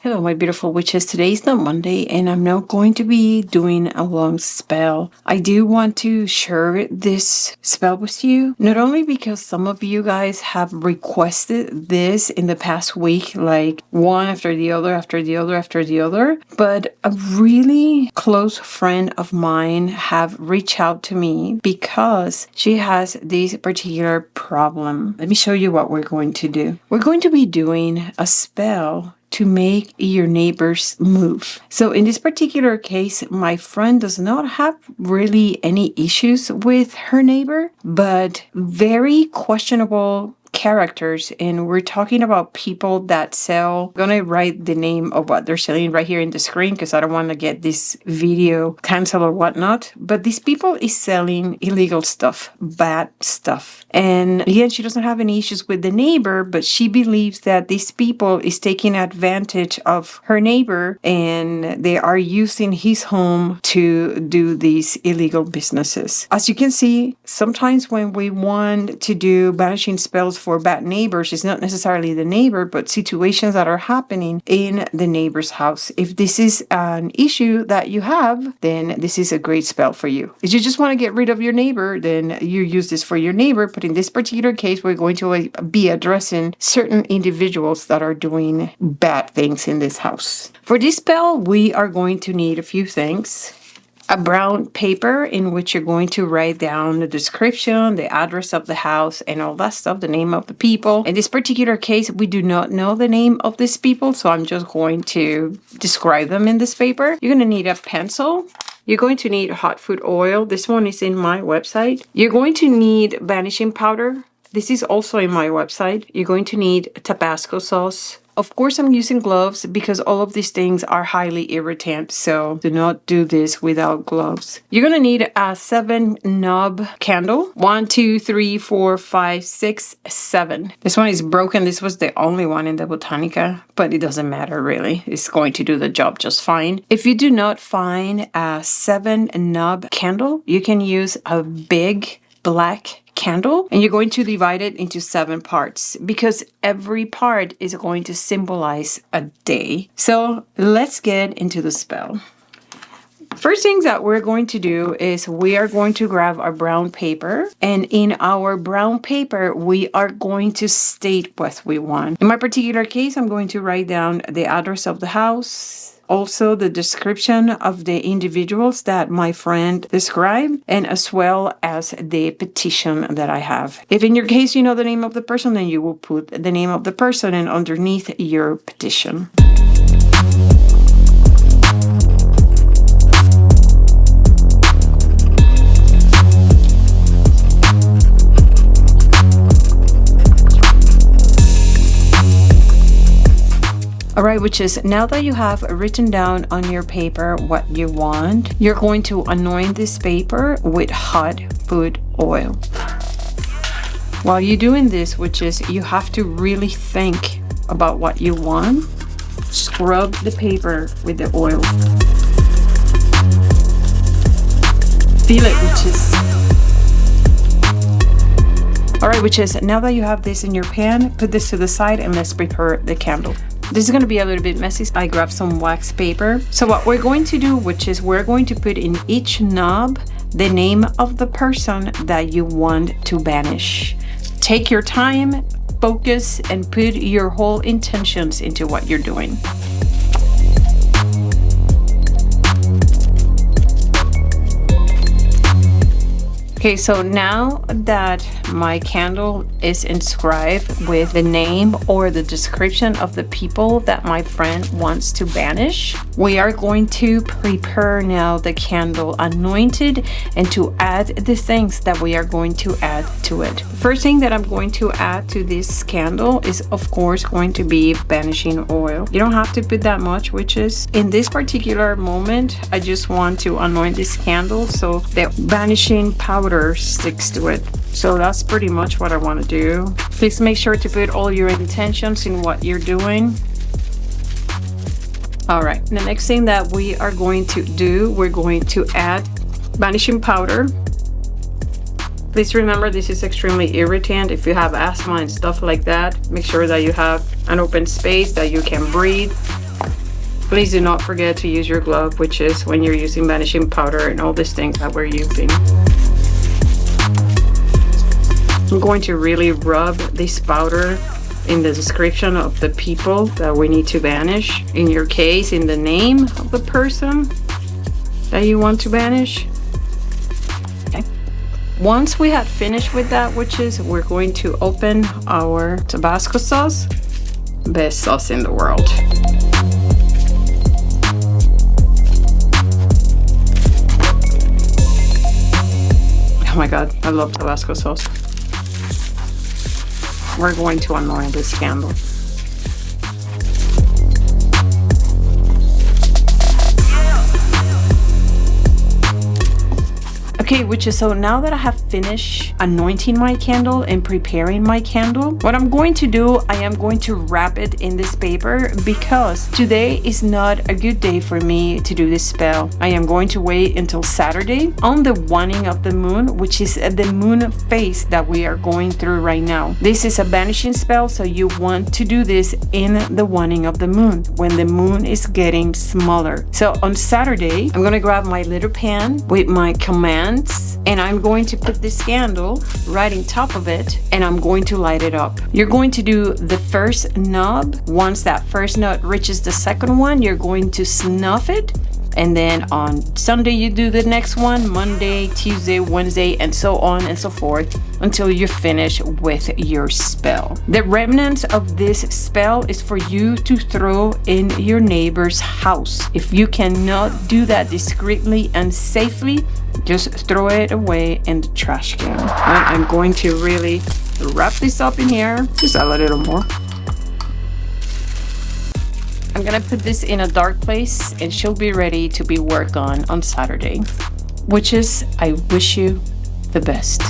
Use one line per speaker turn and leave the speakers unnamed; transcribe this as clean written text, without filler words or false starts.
Hello, my beautiful witches. Today is not Monday, and I'm not going to be doing a long spell. I do want to share this spell with you, not only because some of you guys have requested this in the past week, like one after the other, after the other, after the other, but a really close friend of mine have reached out to me because she has this particular problem. Let me show you what we're going to do. We're going to be doing a spell to make your neighbors move. So in this particular case, my friend does not have really any issues with her neighbor, but very questionable characters, and we're talking about people that sell. I'm gonna write the name of what they're selling right here in the screen because I don't want to get this video canceled or whatnot, but these people is selling illegal stuff, bad stuff. And again, she doesn't have any issues with the neighbor, but she believes that these people is taking advantage of her neighbor and they are using his home to do these illegal businesses. As you can see, sometimes when we want to do banishing spells for bad neighbors, it's not necessarily the neighbor, but situations that are happening in the neighbor's house. If this is an issue that you have, then this is a great spell for you. If you just want to get rid of your neighbor, then you use this for your neighbor. But in this particular case, we're going to be addressing certain individuals that are doing bad things in this house. For this spell, we are going to need a few things. A brown paper in which you're going to write down the description, the address of the house, and all that stuff, the name of the people. In this particular case, we do not know the name of these people, so I'm just going to describe them in this paper. You're going to need a pencil. You're going to need hot food oil. This one is in my website. You're going to need Banishing Powder. This is also in my website. You're going to need Tabasco sauce. Of course, I'm using gloves because all of these things are highly irritant, so do not do this without gloves. You're gonna need a 7-knob candle. 1, 2, 3, 4, 5, 6, 7. This one is broken. This was the only one in the Botanica, but it doesn't matter really. It's going to do the job just fine. If you do not find a 7-knob candle, you can use a big black candle, and you're going to divide it into 7 parts because every part is going to symbolize a day. So let's get into the spell. First things that we're going to do is we are going to grab our brown paper, and in our brown paper we are going to state what we want. In my particular case, I'm going to write down the address of the house, also the description of the individuals that my friend described, and as well as the petition that I have. If in your case you know the name of the person, then you will put the name of the person and underneath your petition. Alright, witches, now that you have written down on your paper what you want, you're going to anoint this paper with hot food oil. While you're doing this, witches, you have to really think about what you want. Scrub the paper with the oil. Feel it, witches. Alright, witches, now that you have this in your pan, put this to the side and let's prepare the candle. This is going to be a little bit messy. I grabbed some wax paper. So what we're going to do, which is we're going to put in each knob the name of the person that you want to banish. Take your time, focus, and put your whole intentions into what you're doing. Okay, so now that my candle is inscribed with the name or the description of the people that my friend wants to banish, we are going to prepare now the candle anointed and to add the things that we are going to add to it. First thing that I'm going to add to this candle is of course going to be banishing oil. You don't have to put that much, witches. In this particular moment, I just want to anoint this candle so the banishing powder sticks to it. So that's pretty much what I want to do. Please make sure to put all your intentions in what you're doing. Alright, the next thing that we are going to do, we're going to add banishing powder. Please remember, this is extremely irritant. If you have asthma and stuff like that, make sure that you have an open space that you can breathe. Please do not forget to use your glove, which is when you're using Banishing Powder and all these things that we're using. I'm going to really rub this powder in the description of the people that we need to banish. In your case, in the name of the person that you want to banish. Okay. Once we have finished with that, witches, we're going to open our Tabasco sauce. Best sauce in the world. Oh my god, I love Tabasco sauce. We're going to anoint this candle. Okay, witches, so now that I have finished anointing my candle and preparing my candle, what I'm going to do, I am going to wrap it in this paper because today is not a good day for me to do this spell. I am going to wait until Saturday on the waning of the moon, which is the moon phase that we are going through right now. This is a banishing spell, so you want to do this in the waning of the moon when the moon is getting smaller. So on Saturday, I'm going to grab my little pan with my command, and I'm going to put this candle right on top of it, and I'm going to light it up. You're going to do the first knob. Once that first knob reaches the second one, you're going to snuff it, and then on Sunday you do the next one, Monday, Tuesday, Wednesday, and so on and so forth until you finish with your spell. The remnants of this spell is for you to throw in your neighbor's house. If you cannot do that discreetly and safely, just throw it away in the trash can. I'm going to really wrap this up in here, just a little more. I'm gonna put this in a dark place and she'll be ready to be worked on Saturday. Witches, I wish you the best.